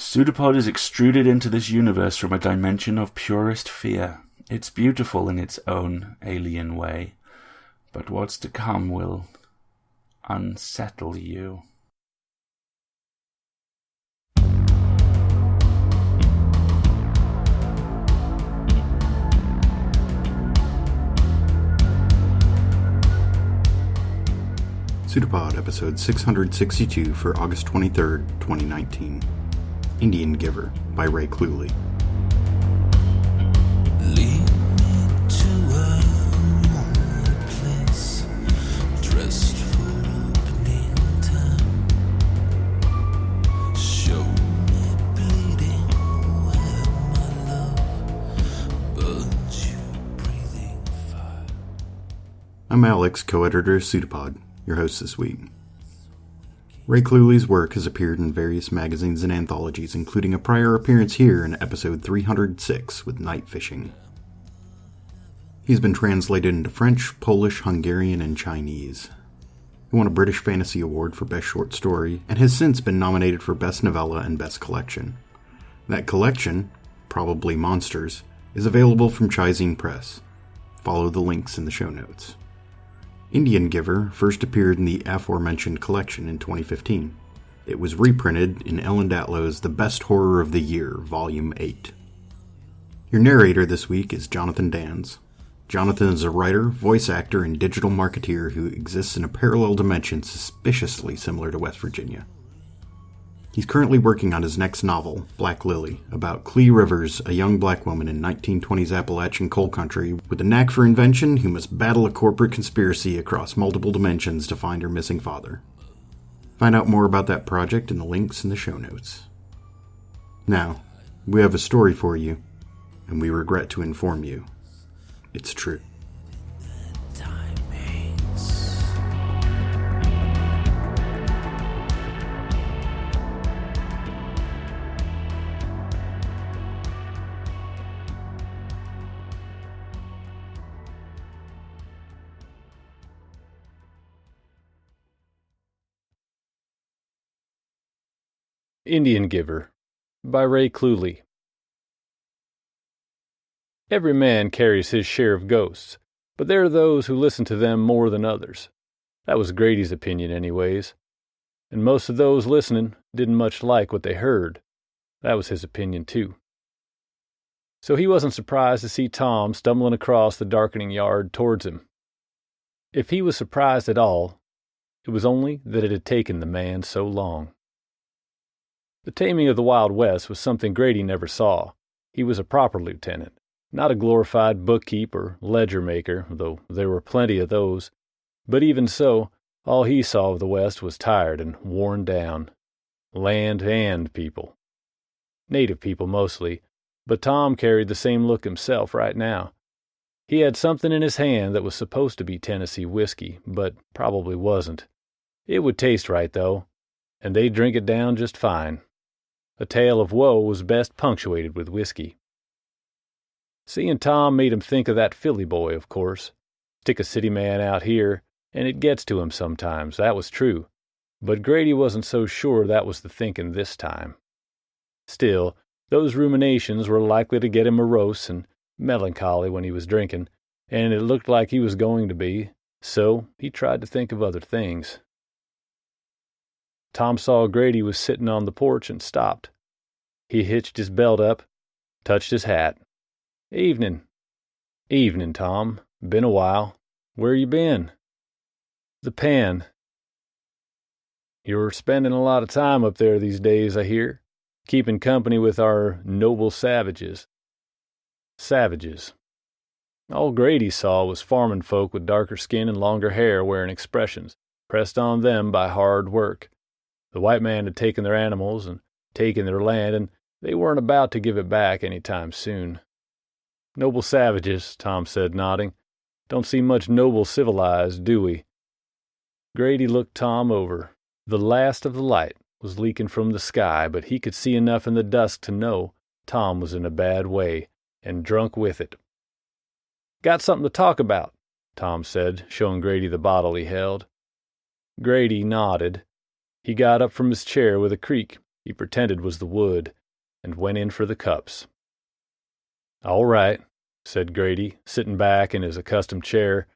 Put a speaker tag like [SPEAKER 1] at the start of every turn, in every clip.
[SPEAKER 1] Pseudopod is extruded into this universe from a dimension of purest fear. It's beautiful in its own alien way, but what's to come will unsettle you.
[SPEAKER 2] Pseudopod, episode 662 for August 23rd, 2019. Indian Giver by Ray Cluley.
[SPEAKER 3] Lead me to a lonely place, dressed for opening time. Show me bleeding where my love burns you breathing fire.
[SPEAKER 2] I'm Alex, co-editor of Pseudopod, your host this week. Ray Cluley's work has appeared in various magazines and anthologies, including a prior appearance here in episode 306 with Night Fishing. He's been translated into French, Polish, Hungarian, and Chinese. He won a British Fantasy Award for Best Short Story, and has since been nominated for Best Novella and Best Collection. That collection, Probably Monsters, is available from Chizine Press. Follow the links in the show notes. Indian Giver first appeared in the aforementioned collection in 2015. It was reprinted in Ellen Datlow's The Best Horror of the Year, Volume 8. Your narrator this week is Jonathan Dans. Jonathan is a writer, voice actor, and digital marketeer who exists in a parallel dimension suspiciously similar to West Virginia. He's currently working on his next novel, Black Lily, about Clee Rivers, a young black woman in 1920s Appalachian coal country with a knack for invention who must battle a corporate conspiracy across multiple dimensions to find her missing father. Find out more about that project in the links in the show notes. Now, we have a story for you, and we regret to inform you. It's true.
[SPEAKER 4] Indian Giver by Ray Cluley. Every man carries his share of ghosts, but there are those who listen to them more than others. That was Grady's opinion anyways. And most of those listening didn't much like what they heard. That was his opinion too. So he wasn't surprised to see Tom stumbling across the darkening yard towards him. If he was surprised at all, it was only that it had taken the man so long. The taming of the Wild West was something Grady never saw. He was a proper lieutenant, not a glorified bookkeeper, ledger maker, though there were plenty of those. But even so, all he saw of the West was tired and worn down. Land and people. Native people mostly, but Tom carried the same look himself right now. He had something in his hand that was supposed to be Tennessee whiskey, but probably wasn't. It would taste right, though, and they'd drink it down just fine. A tale of woe was best punctuated with whiskey. Seeing Tom made him think of that Philly boy, of course. Stick a city man out here, and it gets to him sometimes, that was true. But Grady wasn't so sure that was the thinking this time. Still, those ruminations were likely to get him morose and melancholy when he was drinking, and it looked like he was going to be, so he tried to think of other things. Tom saw Grady was sitting on the porch and stopped. He hitched his belt up, touched his hat. "Evening." "Evening, Tom. Been a while. Where you been?" "The pen." "You're spending a lot of time up there these days, I hear. Keeping company with our noble savages." Savages. All Grady saw was farming folk with darker skin and longer hair wearing expressions pressed on them by hard work. The white man had taken their animals and taken their land, and they weren't about to give it back any time soon. "Noble savages," Tom said, nodding. "Don't see much noble civilized, do we?" Grady looked Tom over. The last of the light was leaking from the sky, but he could see enough in the dusk to know Tom was in a bad way, and drunk with it. "Got something to talk about," Tom said, showing Grady the bottle he held. Grady nodded. He got up from his chair with a creak he pretended was the wood, and went in for the cups. "All right," said Grady, sitting back in his accustomed chair.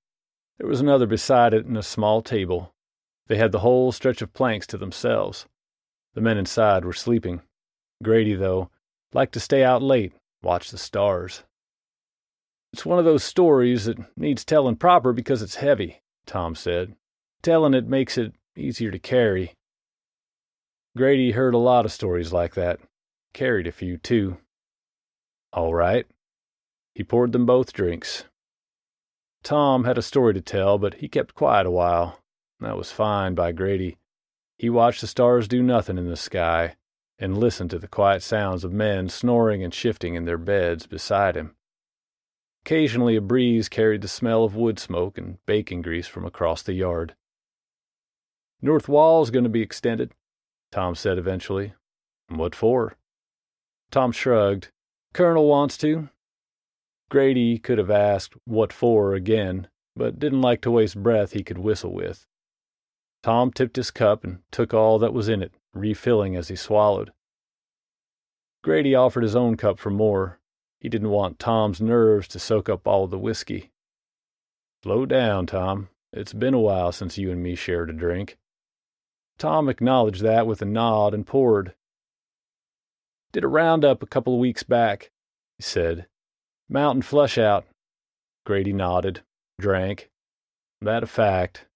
[SPEAKER 4] There was another beside it and a small table. They had the whole stretch of planks to themselves. The men inside were sleeping. Grady, though, liked to stay out late, watch the stars. "It's one of those stories that needs telling proper because it's heavy," Tom said. "Telling it makes it easier to carry." Grady heard a lot of stories like that. Carried a few, too. "All right." He poured them both drinks. Tom had a story to tell, but he kept quiet a while. That was fine by Grady. He watched the stars do nothing in the sky, and listened to the quiet sounds of men snoring and shifting in their beds beside him. Occasionally a breeze carried the smell of wood smoke and bacon grease from across the yard. "North wall's going to be extended," Tom said eventually. "What for?" Tom shrugged. "Colonel wants to." Grady could have asked what for again, but didn't like to waste breath he could whistle with. Tom tipped his cup and took all that was in it, refilling as he swallowed. Grady offered his own cup for more. He didn't want Tom's nerves to soak up all the whiskey. "Slow down, Tom. It's been a while since you and me shared a drink." Tom acknowledged that with a nod and poured. "Did a roundup a couple of weeks back," he said. "Mountain flush out." Grady nodded, drank. That a fact.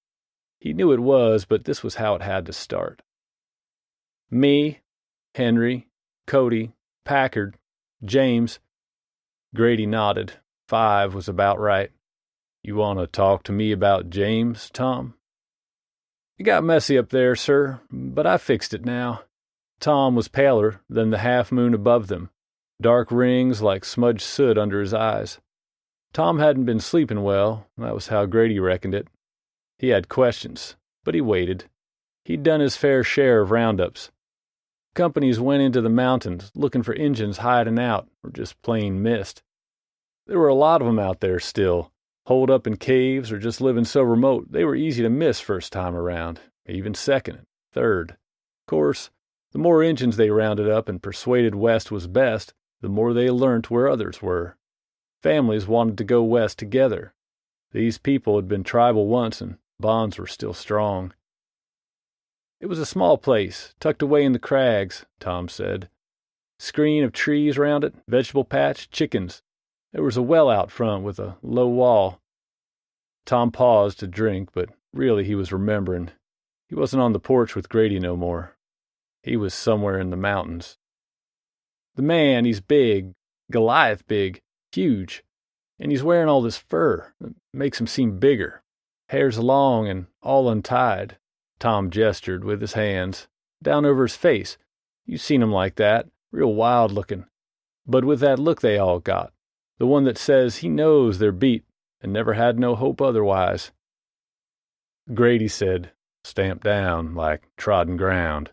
[SPEAKER 4] He knew it was, but this was how it had to start. "Me, Henry, Cody, Packard, James." Grady nodded. 5 was about right. "You want to talk to me about James, Tom?" "It got messy up there, sir, but I fixed it now." Tom was paler than the half-moon above them, dark rings like smudged soot under his eyes. Tom hadn't been sleeping well, that was how Grady reckoned it. He had questions, but he waited. He'd done his fair share of roundups. Companies went into the mountains looking for Injuns hiding out or just plain missed. There were a lot of them out there still, holed up in caves or just living so remote they were easy to miss first time around, even second and third. Of course, the more Injuns they rounded up and persuaded west was best, the more they learnt where others were. Families wanted to go west together. These people had been tribal once, and bonds were still strong. It was a small place, tucked away in the crags, Tom said. Screen of trees around it, vegetable patch, chickens. There was a well out front with a low wall. Tom paused to drink, but really he was remembering. He wasn't on the porch with Grady no more. He was somewhere in the mountains. "The man, he's big, Goliath big, huge, and he's wearing all this fur that makes him seem bigger. Hair's long and all untied." Tom gestured with his hands, down over his face. "You seen him like that, real wild looking, but with that look they all got, the one that says he knows they're beat and never had no hope otherwise." Grady said, "Stamped down like trodden ground."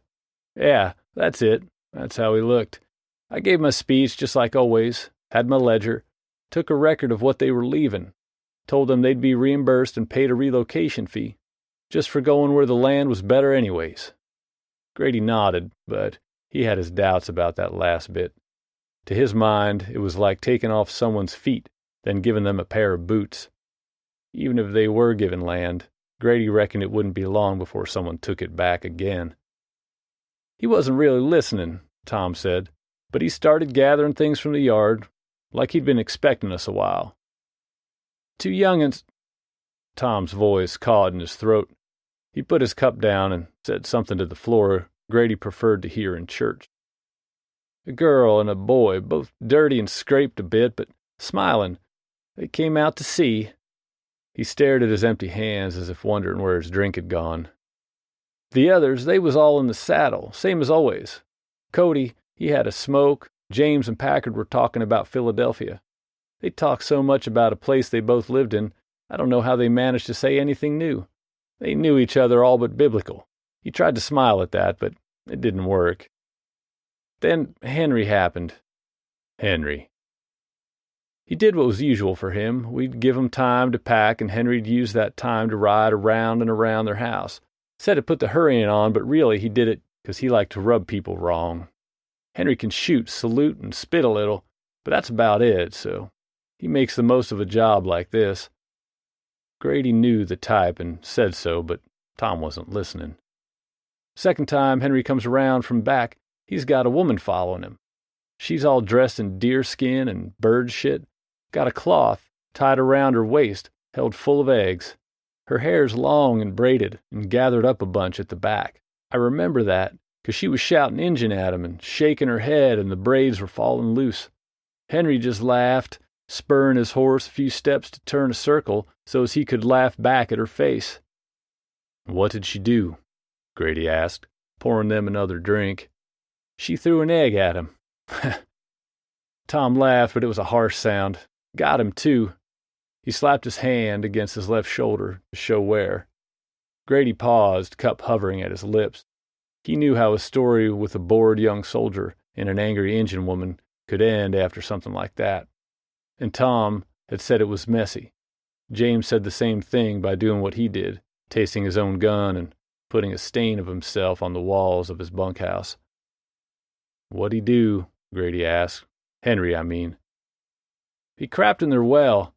[SPEAKER 4] "Yeah, that's it. That's how he looked. I gave my speech just like always, had my ledger, took a record of what they were leaving, told them they'd be reimbursed and paid a relocation fee, just for going where the land was better anyways." Grady nodded, but he had his doubts about that last bit. To his mind, it was like taking off someone's feet, then giving them a pair of boots. Even if they were given land, Grady reckoned it wouldn't be long before someone took it back again. "He wasn't really listening," Tom said, "but he started gathering things from the yard, like he'd been expecting us a while. 2 young'uns—" Tom's voice caught in his throat. He put his cup down and said something to the floor Grady preferred to hear in church. "A girl and a boy, both dirty and scraped a bit, but smiling. They came out to see." He stared at his empty hands as if wondering where his drink had gone. "The others, they was all in the saddle, same as always. Cody, he had a smoke. James and Packard were talking about Philadelphia. They talked so much about a place they both lived in, I don't know how they managed to say anything new. They knew each other all but biblical." He tried to smile at that, but it didn't work. "Then Henry happened." "Henry." "He did what was usual for him. We'd give him time to pack, and Henry'd use that time to ride around and around their house. Said it put the hurrying on, but really he did it because he liked to rub people wrong." Henry can shoot, salute, and spit a little, but that's about it, so he makes the most of a job like this. Grady knew the type and said so, but Tom wasn't listening. Second time Henry comes around from back, he's got a woman following him. She's all dressed in deerskin and bird shit, got a cloth tied around her waist, held full of eggs. Her hair's long and braided and gathered up a bunch at the back. I remember that, 'cause she was shouting Injun at him and shaking her head and the braids were falling loose. Henry just laughed, spurring his horse a few steps to turn a circle so as he could laugh back at her face. "What did she do?" Grady asked, pouring them another drink. "She threw an egg at him." Tom laughed, but it was a harsh sound. Got him, too. He slapped his hand against his left shoulder to show where. Grady paused, cup hovering at his lips. He knew how a story with a bored young soldier and an angry Injun woman could end after something like that. And Tom had said it was messy. James said the same thing by doing what he did, tasting his own gun and putting a stain of himself on the walls of his bunkhouse. "What'd he do?" Grady asked. Henry, I mean. "He crapped in their well."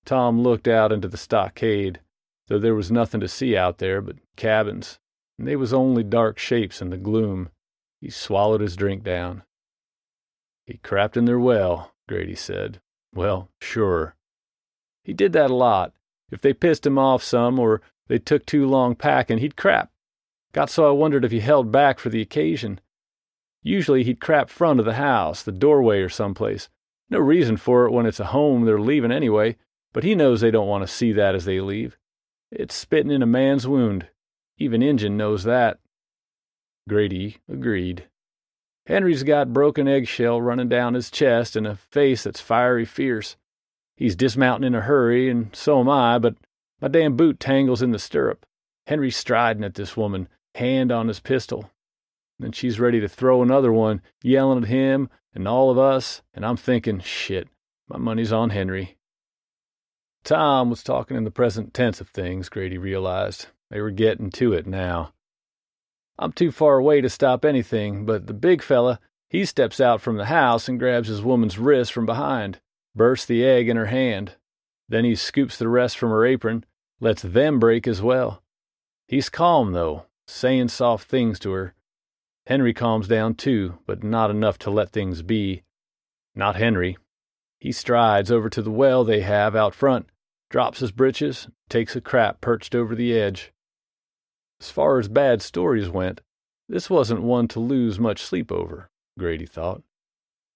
[SPEAKER 4] Tom looked out into the stockade, though there was nothing to see out there but cabins, and they was only dark shapes in the gloom. He swallowed his drink down. "He crapped in their well," Grady said. "Well, sure. He did that a lot. If they pissed him off some, or they took too long packing, he'd crap. Got so I wondered if he held back for the occasion. Usually he'd crap front of the house, the doorway or someplace. No reason for it when it's a home they're leaving anyway, but he knows they don't want to see that as they leave. It's spitting in a man's wound. Even Injun knows that." Grady agreed. "Henry's got broken eggshell running down his chest and a face that's fiery fierce. He's dismounting in a hurry, and so am I, but my damn boot tangles in the stirrup. Henry's striding at this woman, hand on his pistol. And she's ready to throw another one, yelling at him and all of us, and I'm thinking, shit, my money's on Henry." Tom was talking in the present tense of things, Grady realized. They were getting to it now. "I'm too far away to stop anything, but the big fella, he steps out from the house and grabs his woman's wrist from behind, bursts the egg in her hand. Then he scoops the rest from her apron, lets them break as well. He's calm, though, saying soft things to her. Henry calms down, too, but not enough to let things be. Not Henry. He strides over to the well they have out front, drops his britches, takes a crap perched over the edge. As far as bad stories went, this wasn't one to lose much sleep over, Grady thought,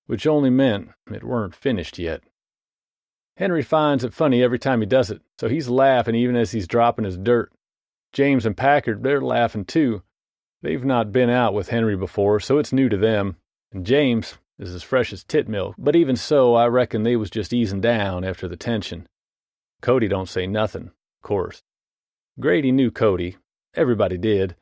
[SPEAKER 4] which only meant it weren't finished yet. Henry finds it funny every time he does it, so he's laughing even as he's dropping his dirt. James and Packard, they're laughing too. They've not been out with Henry before, so it's new to them, and James is as fresh as tit milk, but even so, I reckon they was just easing down after the tension. Cody don't say nothing, of course. Grady knew Cody. Everybody did.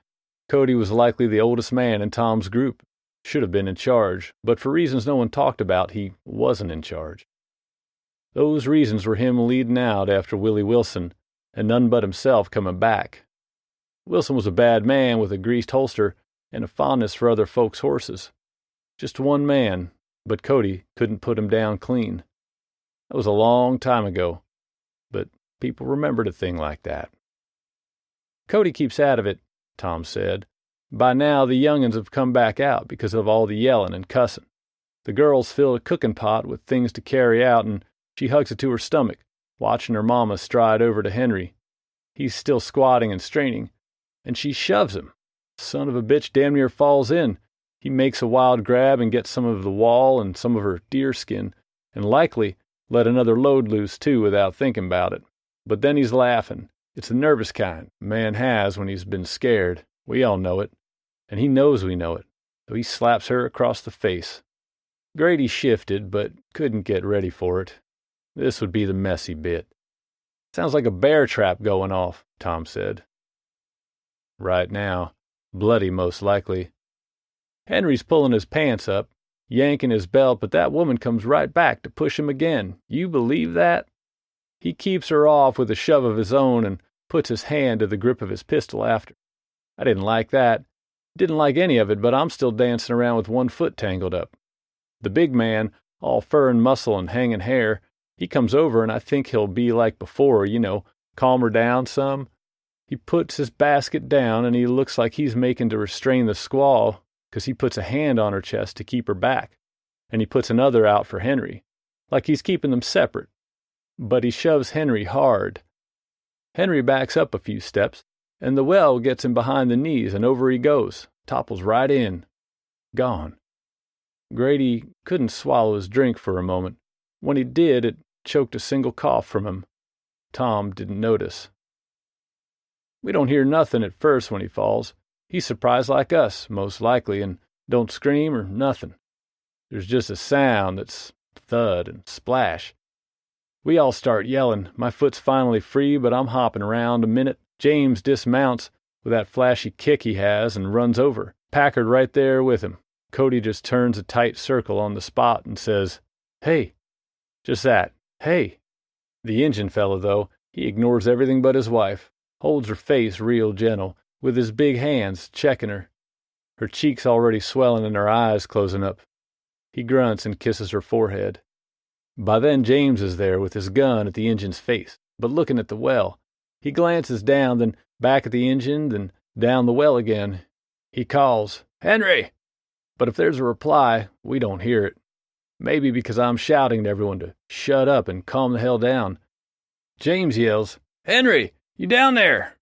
[SPEAKER 4] Cody was likely the oldest man in Tom's group. Should have been in charge, but for reasons no one talked about, he wasn't in charge. Those reasons were him leading out after Willie Wilson, and none but himself coming back. Wilson was a bad man with a greased holster and a fondness for other folks' horses. Just one man, but Cody couldn't put him down clean. That was a long time ago, but people remembered a thing like that. "Cody keeps out of it," Tom said. "By now the young'uns have come back out because of all the yelling and cussing. The girls fill a cooking pot with things to carry out, and she hugs it to her stomach, watching her mama stride over to Henry. He's still squatting and straining, and she shoves him. Son of a bitch damn near falls in. He makes a wild grab and gets some of the wall and some of her deerskin, and likely let another load loose too without thinking about it. But then he's laughing. It's the nervous kind a man has when he's been scared. We all know it, and he knows we know it, so he slaps her across the face." Grady shifted, but couldn't get ready for it. This would be the messy bit. "Sounds like a bear trap going off," Tom said. "Right now. Bloody, most likely. Henry's pulling his pants up, yanking his belt, but that woman comes right back to push him again. You believe that? He keeps her off with a shove of his own and puts his hand to the grip of his pistol after. I didn't like that. Didn't like any of it, but I'm still dancing around with one foot tangled up. The big man, all fur and muscle and hanging hair, he comes over and I think he'll be like before, calm her down some. He puts his basket down and he looks like he's making to restrain the squall, 'cause he puts a hand on her chest to keep her back, and he puts another out for Henry, like he's keeping them separate. But he shoves Henry hard. Henry backs up a few steps, and the well gets him behind the knees, and over he goes, topples right in. Gone. Grady couldn't swallow his drink for a moment. When he did, it choked a single cough from him. Tom didn't notice. We don't hear nothing at first when he falls. He's surprised like us, most likely, and don't scream or nothing. There's just a sound that's thud and splash. We all start yelling. My foot's finally free, but I'm hopping around a minute. James dismounts with that flashy kick he has and runs over. Packard right there with him. Cody just turns a tight circle on the spot and says, "Hey." Just that. Hey. The engine fellow, though, he ignores everything but his wife. Holds her face real gentle, with his big hands checking her. Her cheeks already swelling and her eyes closing up. He grunts and kisses her forehead. By then James is there with his gun at the engine's face, but looking at the well. He glances down, then back at the engine, then down the well again. He calls, "Henry!" But if there's a reply, we don't hear it. Maybe because I'm shouting to everyone to shut up and calm the hell down. James yells, "Henry, you down there?"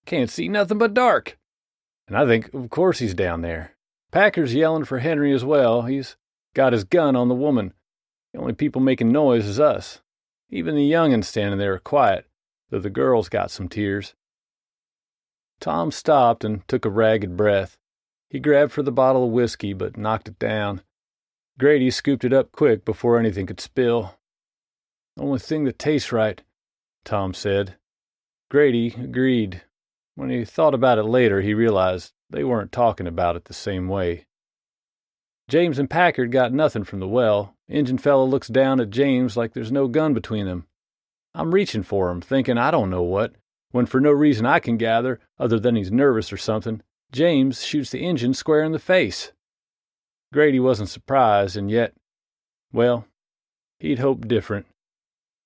[SPEAKER 4] Can't see nothing but dark. And I think, of course he's down there. Packard's yelling for Henry as well. He's got his gun on the woman. The only people making noise is us. Even the young'uns standing there are quiet, though the girls got some tears. Tom stopped and took a ragged breath. He grabbed for the bottle of whiskey, but knocked it down. Grady scooped it up quick before anything could spill. "Only thing that tastes right," Tom said. Grady agreed. When he thought about it later, he realized they weren't talking about it the same way. James and Packard got nothing from the well. Engine fellow looks down at James like there's no gun between them. I'm reaching for him, thinking I don't know what, when for no reason I can gather, other than he's nervous or something, James shoots the engine square in the face. Grady wasn't surprised, and yet, well, he'd hoped different.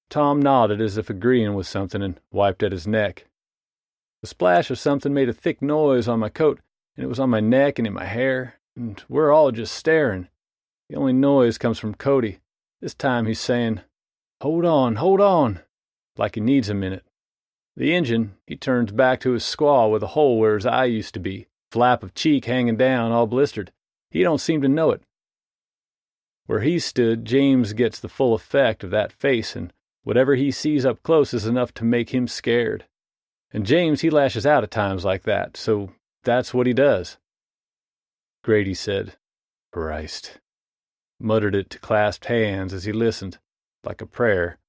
[SPEAKER 4] Tom nodded as if agreeing with something and wiped at his neck. The splash of something made a thick noise on my coat, and it was on my neck and in my hair, and we're all just staring. The only noise comes from Cody. This time he's saying, hold on," like he needs a minute. The engine, he turns back to his squaw with a hole where his eye used to be, flap of cheek hanging down, all blistered. He don't seem to know it. Where he stood, James gets the full effect of that face, and whatever he sees up close is enough to make him scared. And James, he lashes out at times like that, so that's what he does. Grady said, "Christ," muttered it to clasped hands as he listened, like a prayer.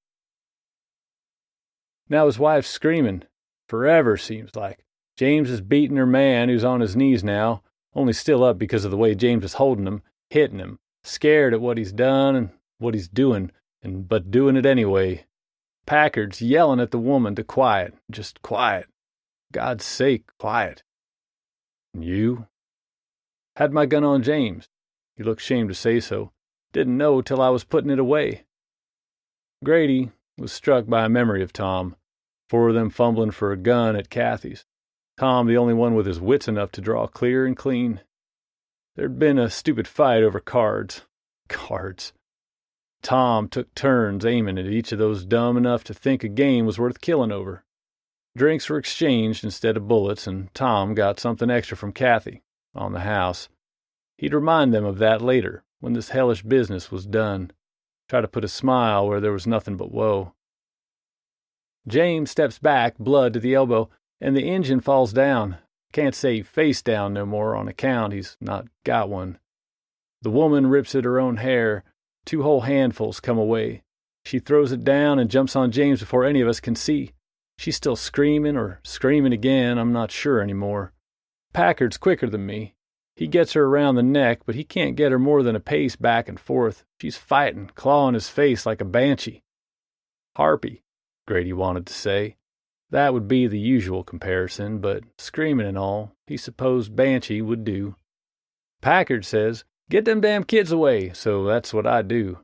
[SPEAKER 4] Now his wife's screaming. Forever, seems like. James is beating her man, who's on his knees now, only still up because of the way James is holding him, hitting him, scared at what he's done and what he's doing, but doing it anyway. Packard's yelling at the woman to quiet, just quiet. God's sake, quiet. And you? Had my gun on James. He looked ashamed to say so. Didn't know till I was putting it away. Grady was struck by a memory of Tom. 4 of them fumbling for a gun at Kathy's. Tom the only one with his wits enough to draw clear and clean. There'd been a stupid fight over cards. Cards. Tom took turns aiming at each of those dumb enough to think a game was worth killing over. Drinks were exchanged instead of bullets, and Tom got something extra from Kathy, on the house. He'd remind them of that later, when this hellish business was done. Try to put a smile where there was nothing but woe. James steps back, blood to the elbow, and the engine falls down. Can't say face down no more on account he's not got one. The woman rips at her own hair. 2 whole handfuls come away. She throws it down and jumps on James before any of us can see. She's still screaming or screaming again, I'm not sure anymore. Packard's quicker than me. He gets her around the neck, but he can't get her more than a pace back and forth. She's fighting, clawing his face like a banshee. Harpy, Grady wanted to say. That would be the usual comparison, but screaming and all, he supposed Banshee would do. Packard says, "Get them damn kids away," so that's what I do.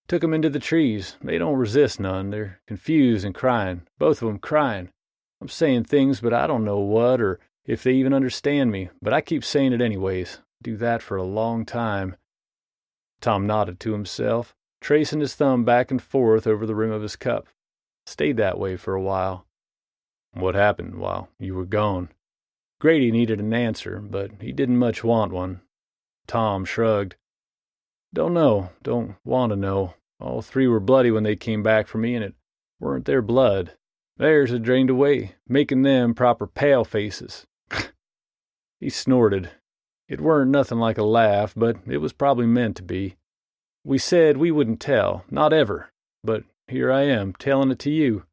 [SPEAKER 4] Took 'em into the trees. They don't resist none. They're confused and crying, both of 'em crying. I'm saying things, but I don't know what or if they even understand me, but I keep saying it anyways. Do that for a long time. Tom nodded to himself, tracing his thumb back and forth over the rim of his cup. Stayed that way for a while. What happened while you were gone? Grady needed an answer, but he didn't much want one. Tom shrugged. Don't know, don't want to know. All three were bloody when they came back for me, and it weren't their blood. Theirs had drained away, making them proper pale faces. He snorted. It weren't nothing like a laugh, but it was probably meant to be. We said we wouldn't tell, not ever, but here I am, telling it to you.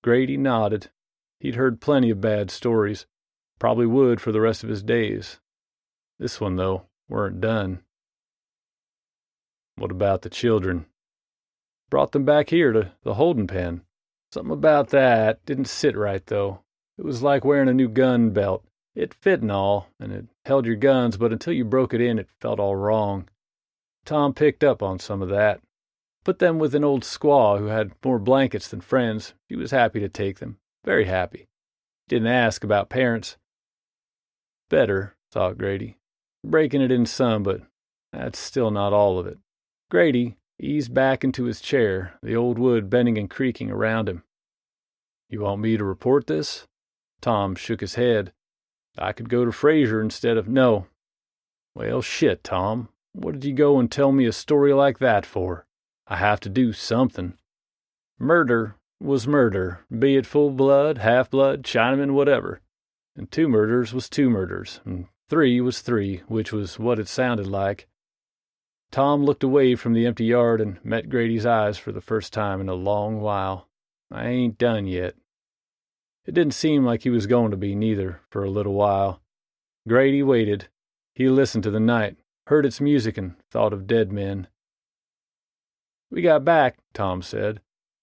[SPEAKER 4] Grady nodded. He'd heard plenty of bad stories. Probably would for the rest of his days. This one, though, weren't done. What about the children? Brought them back here to the holding pen. Something about that didn't sit right, though. It was like wearing a new gun belt. It fit and all, and it held your guns, but until you broke it in, it felt all wrong. Tom picked up on some of that. Put them with an old squaw who had more blankets than friends. She was happy to take them. Very happy. Didn't ask about parents. Better, thought Grady. Breaking it in some, but that's still not all of it. Grady eased back into his chair, the old wood bending and creaking around him. You want me to report this? Tom shook his head. I could go to Fraser instead of... No. Well, shit, Tom. What did you go and tell me a story like that for? I have to do something. Murder was murder, be it full blood, half blood, Chinaman, whatever. And 2 murders was 2 murders, and 3 was 3, which was what it sounded like. Tom looked away from the empty yard and met Grady's eyes for the first time in a long while. I ain't done yet. It didn't seem like he was going to be, neither, for a little while. Grady waited. He listened to the night, heard its music, and thought of dead men. We got back, Tom said,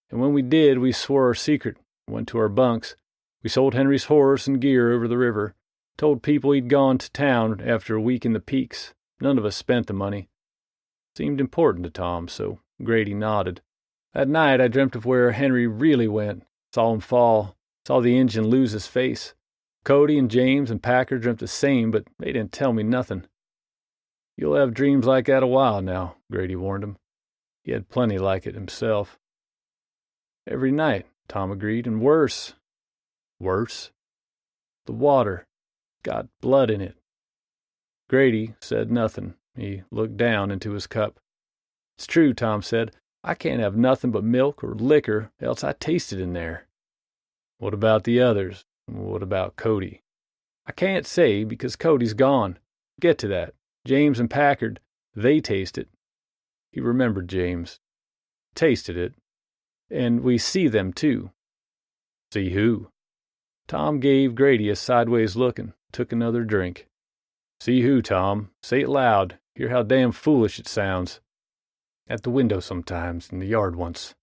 [SPEAKER 4] and when we did, we swore our secret, went to our bunks. We sold Henry's horse and gear over the river, told people he'd gone to town after a week in the Peaks. None of us spent the money. Seemed important to Tom, so Grady nodded. That night I dreamt of where Henry really went, saw him fall, saw the engine lose his face. Cody and James and Packer dreamt the same, but they didn't tell me nothing. You'll have dreams like that a while now, Grady warned him. He had plenty like it himself. Every night, Tom agreed, and worse. Worse? The water. Got blood in it. Grady said nothing. He looked down into his cup. It's true, Tom said. I can't have nothing but milk or liquor, else I taste it in there. What about the others? What about Cody? I can't say, because Cody's gone. Get to that. James and Packard, they taste it. He remembered James. Tasted it. And we see them, too. See who? Tom gave Grady a sideways look and took another drink. See who, Tom? Say it loud. Hear how damn foolish it sounds. At the window sometimes, in the yard once,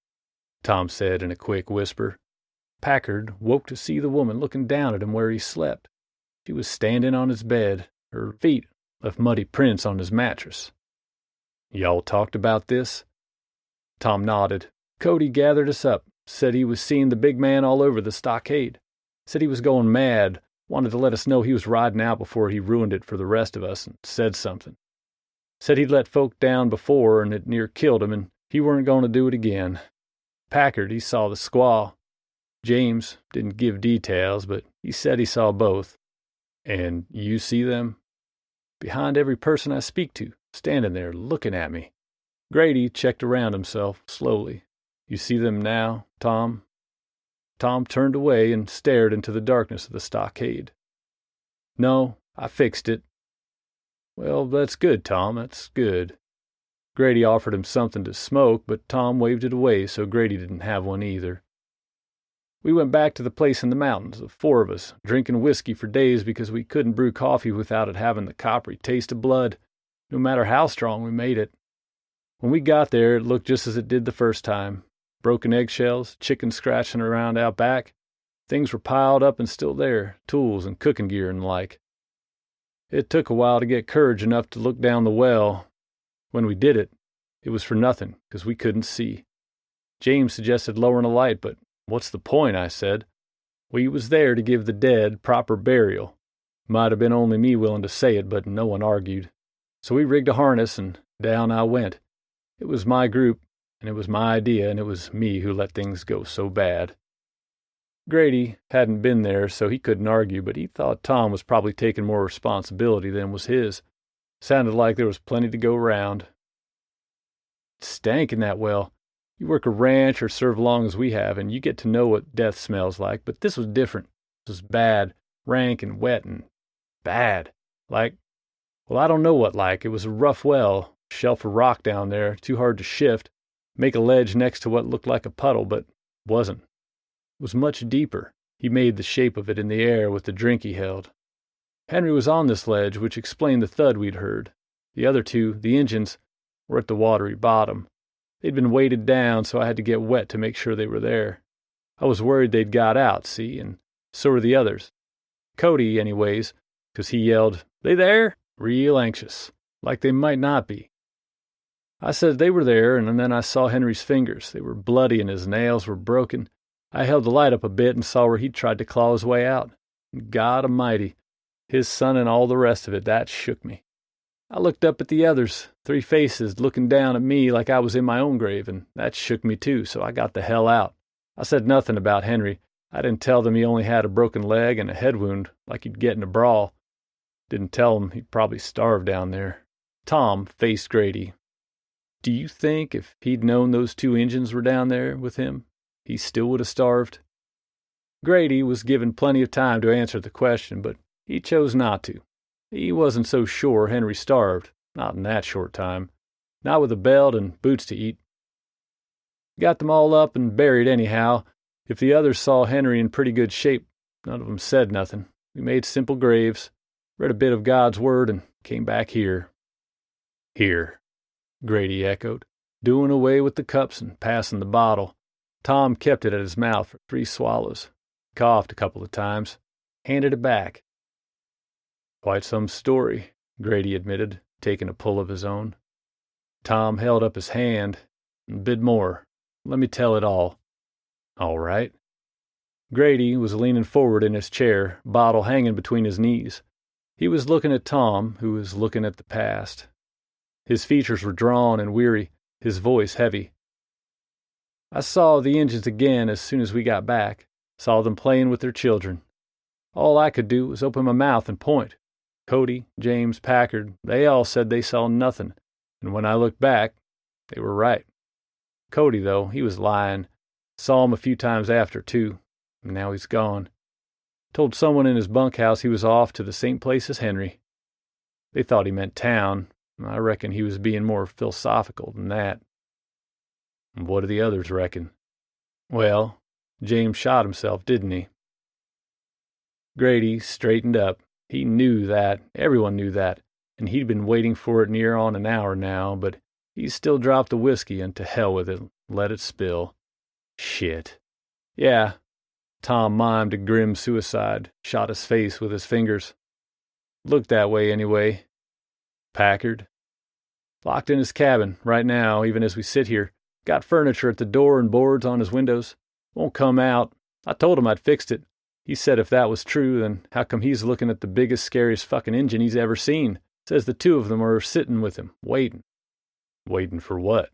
[SPEAKER 4] Tom said in a quick whisper. Packard woke to see the woman looking down at him where he slept. She was standing on his bed. Her feet left muddy prints on his mattress. Y'all talked about this? Tom nodded. Cody gathered us up, said he was seeing the big man all over the stockade. Said he was going mad, wanted to let us know he was riding out before he ruined it for the rest of us, and said something. Said he'd let folk down before and it near killed him, and he weren't going to do it again. Packard, he saw the squaw. James didn't give details, but he said he saw both. And you see them? Behind every person I speak to, standing there looking at me. Grady checked around himself slowly. You see them now, Tom? Tom turned away and stared into the darkness of the stockade. No, I fixed it. Well, that's good, Tom, that's good. Grady offered him something to smoke, but Tom waved it away, so Grady didn't have one either. We went back to the place in the mountains, the 4 of us, drinking whiskey for days because we couldn't brew coffee without it having the coppery taste of blood, no matter how strong we made it. When we got there, it looked just as it did the first time. Broken eggshells, chickens scratching around out back. Things were piled up and still there, tools and cooking gear and the like. It took a while to get courage enough to look down the well. When we did it, it was for nothing, 'cause we couldn't see. James suggested lowering a light, but what's the point, I said. We was there to give the dead proper burial. Might have been only me willing to say it, but no one argued. So we rigged a harness, and down I went. It was my group, and it was my idea, and it was me who let things go so bad. Grady hadn't been there, so he couldn't argue, but he thought Tom was probably taking more responsibility than was his. Sounded like there was plenty to go round. It stank in that well. You work a ranch or serve long as we have, and you get to know what death smells like, but this was different. It was bad, rank and wet and bad. Like, well, I don't know what like. It was a rough well, shelf of rock down there, too hard to shift, make a ledge next to what looked like a puddle, but wasn't. It was much deeper. He made the shape of it in the air with the drink he held. Henry was on this ledge, which explained the thud we'd heard. The other two, the engines, were at the watery bottom. They'd been weighted down, so I had to get wet to make sure they were there. I was worried they'd got out, see, and so were the others. Cody, anyways, 'cause he yelled, "They there?" real anxious, like they might not be. I said they were there, and then I saw Henry's fingers. They were bloody and his nails were broken. I held the light up a bit and saw where he'd tried to claw his way out. God Almighty, his son and all the rest of it, that shook me. I looked up at the others, 3 faces looking down at me like I was in my own grave, and that shook me too, so I got the hell out. I said nothing about Henry. I didn't tell them he only had a broken leg and a head wound, like he'd get in a brawl. Didn't tell them he'd probably starve down there. Tom faced Grady. Do you think if he'd known those 2 engines were down there with him, he still would have starved? Grady was given plenty of time to answer the question, but he chose not to. He wasn't so sure Henry starved, not in that short time, not with a belt and boots to eat. Got them all up and buried anyhow. If the others saw Henry in pretty good shape, none of them said nothing. We made simple graves, read a bit of God's word, and came back here. Here, Grady echoed, doing away with the cups and passing the bottle. Tom kept it at his mouth for 3 swallows, coughed a couple of times, handed it back. Quite some story, Grady admitted, taking a pull of his own. Tom held up his hand. A bit more. Let me tell it all. All right. Grady was leaning forward in his chair, bottle hanging between his knees. He was looking at Tom, who was looking at the past. His features were drawn and weary, his voice heavy. I saw the engines again as soon as we got back, saw them playing with their children. All I could do was open my mouth and point. Cody, James, Packard, they all said they saw nothing, and when I looked back, they were right. Cody, though, he was lying. Saw him a few times after, too, and now he's gone. Told someone in his bunkhouse he was off to the same place as Henry. They thought he meant town. I reckon he was being more philosophical than that. And what do the others reckon? Well, James shot himself, didn't he? Grady straightened up. He knew that. Everyone knew that. And he'd been waiting for it near on an hour now, but he still dropped the whiskey and to hell with it. Let it spill. Shit. Yeah. Tom mimed a grim suicide, shot his face with his fingers. Looked that way anyway. Packard. Locked in his cabin, right now, even as we sit here. Got furniture at the door and boards on his windows. Won't come out. I told him I'd fixed it. He said if that was true, then how come he's looking at the biggest, scariest fucking engine he's ever seen? Says the 2 of them are sitting with him, waiting. Waiting for what?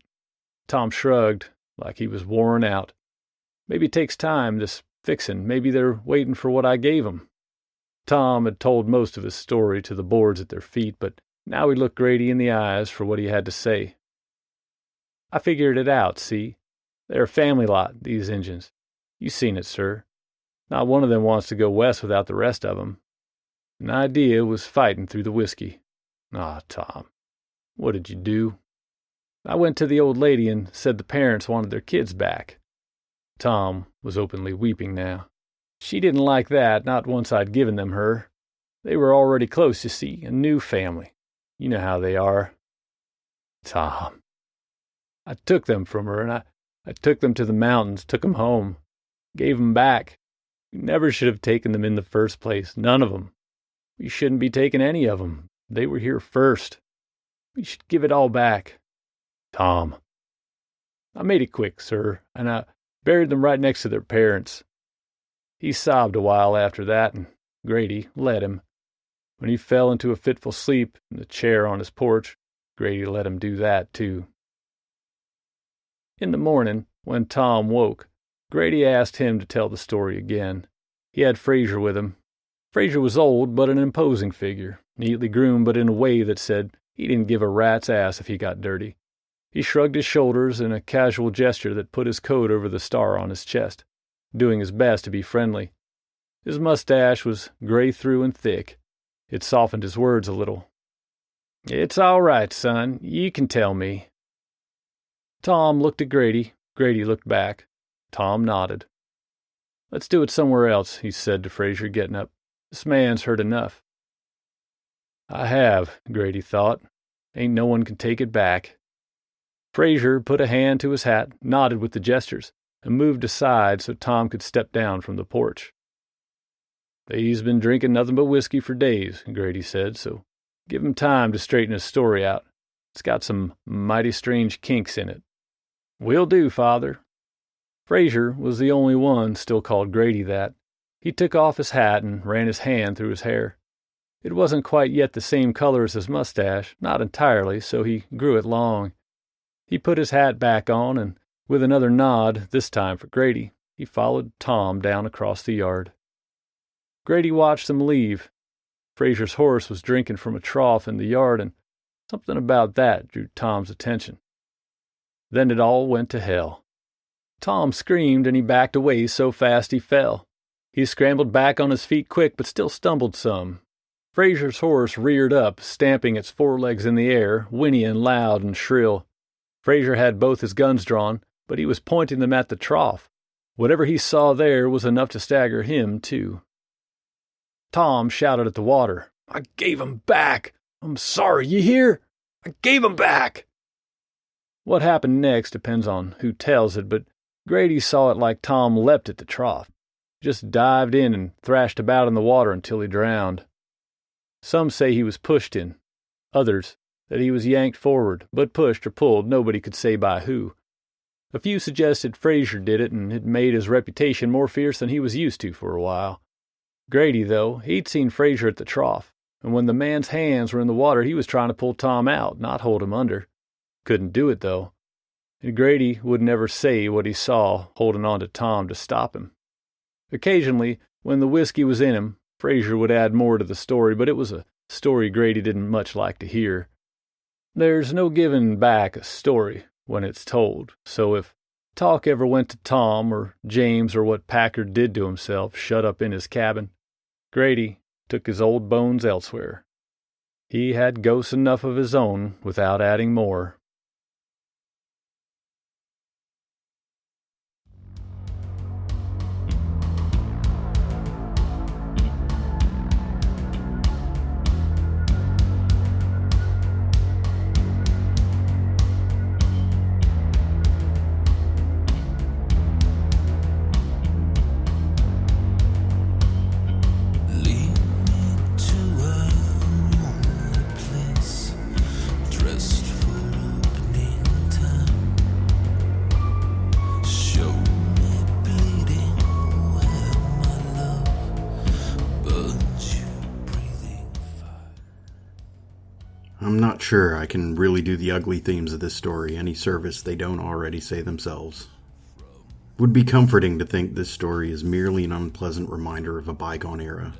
[SPEAKER 4] Tom shrugged, like he was worn out. Maybe it takes time, this fixing. Maybe they're waiting for what I gave them. Tom had told most of his story to the boards at their feet, but now he looked Grady in the eyes for what he had to say. I figured it out, see? They're a family lot, these engines. You seen it, sir. Not one of them wants to go west without the rest of them. An idea was fighting through the whiskey. Ah, Tom, what did you do? I went to the old lady and said the parents wanted their kids back. Tom was openly weeping now. She didn't like that, not once I'd given them her. They were already close, you see, a new family. You know how they are. Tom. I took them from her, and I took them to the mountains, took them home, gave them back. We never should have taken them in the first place, none of them. We shouldn't be taking any of them. They were here first. We should give it all back. Tom. I made it quick, sir, and I buried them right next to their parents. He sobbed a while after that, and Grady let him. When he fell into a fitful sleep in the chair on his porch, Grady let him do that, too. In the morning, when Tom woke, Grady asked him to tell the story again. He had Fraser with him. Fraser was old, but an imposing figure, neatly groomed, but in a way that said he didn't give a rat's ass if he got dirty. He shrugged his shoulders in a casual gesture that put his coat over the star on his chest, doing his best to be friendly. His mustache was gray through and thick. It softened his words a little. It's all right, son. You can tell me. Tom looked at Grady. Grady looked back. Tom nodded. Let's do it somewhere else, he said to Fraser, getting up. This man's heard enough. I have, Grady thought. Ain't no one can take it back. Fraser put a hand to his hat, nodded with the gestures, and moved aside so Tom could step down from the porch. He's been drinking nothing but whiskey for days, Grady said, so give him time to straighten his story out. It's got some mighty strange kinks in it. Will do, Father. Fraser was the only one still called Grady that. He took off his hat and ran his hand through his hair. It wasn't quite yet the same color as his mustache, not entirely, so he grew it long. He put his hat back on, and with another nod, this time for Grady, he followed Tom down across the yard. Grady watched them leave. Fraser's horse was drinking from a trough in the yard, and something about that drew Tom's attention. Then it all went to hell. Tom screamed, and he backed away so fast he fell. He scrambled back on his feet quick, but still stumbled some. Fraser's horse reared up, stamping its forelegs in the air, whinnying loud and shrill. Fraser had both his guns drawn, but he was pointing them at the trough. Whatever he saw there was enough to stagger him, too. Tom shouted at the water. I gave 'em back. I'm sorry, you hear? I gave 'em back. What happened next depends on who tells it, but Grady saw it like Tom leapt at the trough. Just dived in and thrashed about in the water until he drowned. Some say he was pushed in. Others, that he was yanked forward, but pushed or pulled, nobody could say by who. A few suggested Fraser did it, and it made his reputation more fierce than he was used to for a while. Grady, though, he'd seen Fraser at the trough, and when the man's hands were in the water, he was trying to pull Tom out, not hold him under. Couldn't do it, though. And Grady would never say what he saw holding on to Tom to stop him. Occasionally, when the whiskey was in him, Fraser would add more to the story, but it was a story Grady didn't much like to hear. There's no giving back a story when it's told, so if talk ever went to Tom or James or what Packard did to himself shut up in his cabin, Grady took his old bones elsewhere. He had ghosts enough of his own without adding more.
[SPEAKER 2] I'm not sure I can really do the ugly themes of this story any service they don't already say themselves. It would be comforting to think this story is merely an unpleasant reminder of a bygone era,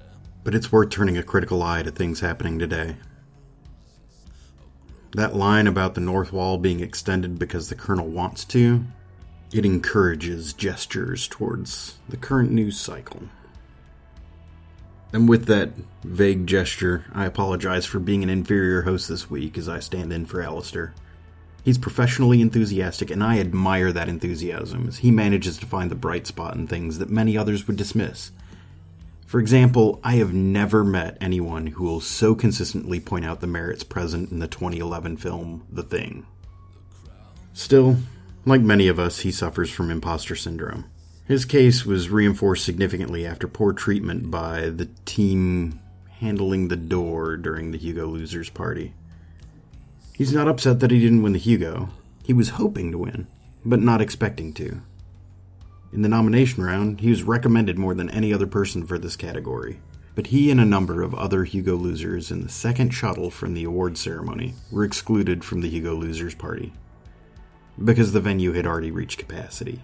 [SPEAKER 2] but it's worth turning a critical eye to things happening today. That line about the North Wall being extended because the Colonel wants to, it encourages gestures towards the current news cycle. And with that vague gesture, I apologize for being an inferior host this week as I stand in for Alistair. He's professionally enthusiastic, and I admire that enthusiasm as he manages to find the bright spot in things that many others would dismiss. For example, I have never met anyone who will so consistently point out the merits present in the 2011 film The Thing. Still, like many of us, he suffers from imposter syndrome. His case was reinforced significantly after poor treatment by the team handling the door during the Hugo Losers Party. He's not upset that he didn't win the Hugo. He was hoping to win, but not expecting to. In the nomination round, he was recommended more than any other person for this category, but he and a number of other Hugo losers in the second shuttle from the award ceremony were excluded from the Hugo Losers Party, because the venue had already reached capacity.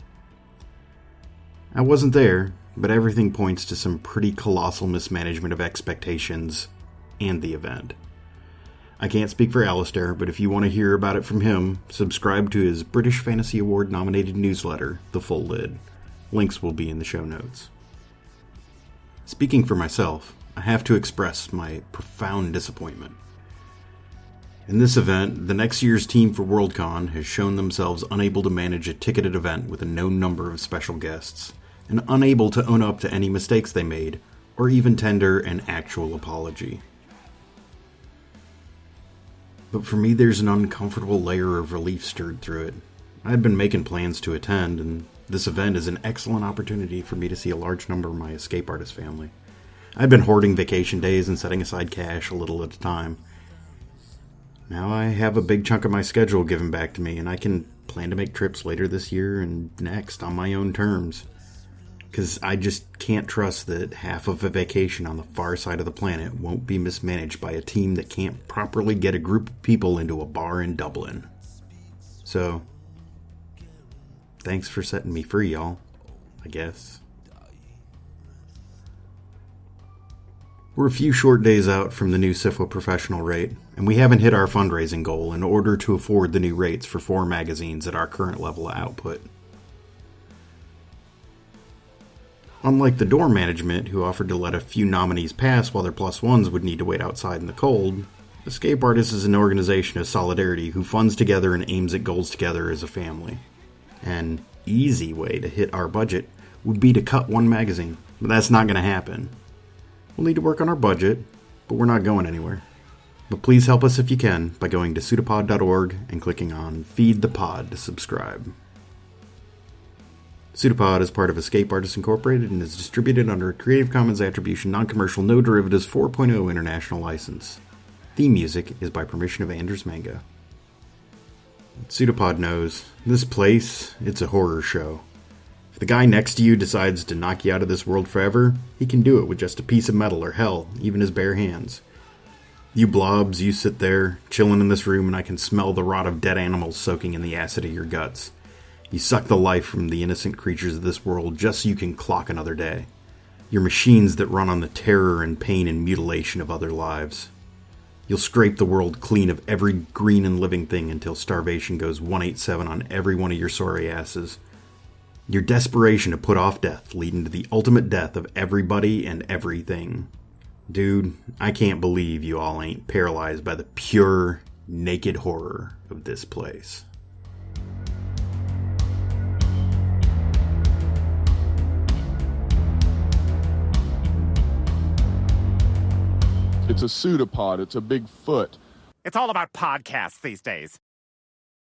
[SPEAKER 2] I wasn't there, but everything points to some pretty colossal mismanagement of expectations and the event. I can't speak for Alistair, but if you want to hear about it from him, subscribe to his British Fantasy Award nominated newsletter, The Full Lid. Links will be in the show notes. Speaking for myself, I have to express my profound disappointment. In this event, the next year's team for Worldcon has shown themselves unable to manage a ticketed event with a known number of special guests, and unable to own up to any mistakes they made, or even tender an actual apology. But for me, there's an uncomfortable layer of relief stirred through it. I had been making plans to attend, and this event is an excellent opportunity for me to see a large number of my escape artist family. I've been hoarding vacation days and setting aside cash a little at a time. Now I have a big chunk of my schedule given back to me, and I can plan to make trips later this year and next on my own terms. Because I just can't trust that half of a vacation on the far side of the planet won't be mismanaged by a team that can't properly get a group of people into a bar in Dublin. So, thanks for setting me free, y'all, I guess. We're a few short days out from the new SIFWA professional rate, and we haven't hit our fundraising goal in order to afford the new rates for 4 magazines at our current level of output. Unlike the door management, who offered to let a few nominees pass while their plus ones would need to wait outside in the cold, Escape Artists is an organization of solidarity who funds together and aims at goals together as a family. An easy way to hit our budget would be to cut 1 magazine, but that's not going to happen. We'll need to work on our budget, but we're not going anywhere. But please help us if you can by going to pseudopod.org and clicking on Feed the Pod to subscribe. Pseudopod is part of Escape Artists Incorporated and is distributed under a Creative Commons Attribution Non-Commercial No Derivatives 4.0 International License. Theme music is by permission of Anders Manga. Pseudopod knows, this place, it's a horror show. If the guy next to you decides to knock you out of this world forever, he can do it with just a piece of metal or hell, even his bare hands. You blobs, you sit there, chilling in this room, and I can smell the rot of dead animals soaking in the acid of your guts. You suck the life from the innocent creatures of this world just so you can clock another day. You're machines that run on the terror and pain and mutilation of other lives. You'll scrape the world clean of every green and living thing until starvation goes 187 on every one of your sorry asses. Your desperation to put off death leading to the ultimate death of everybody and everything. Dude, I can't believe you all ain't paralyzed by the pure, naked horror of this place.
[SPEAKER 5] It's a pseudopod. It's a big foot.
[SPEAKER 6] It's all about podcasts these days.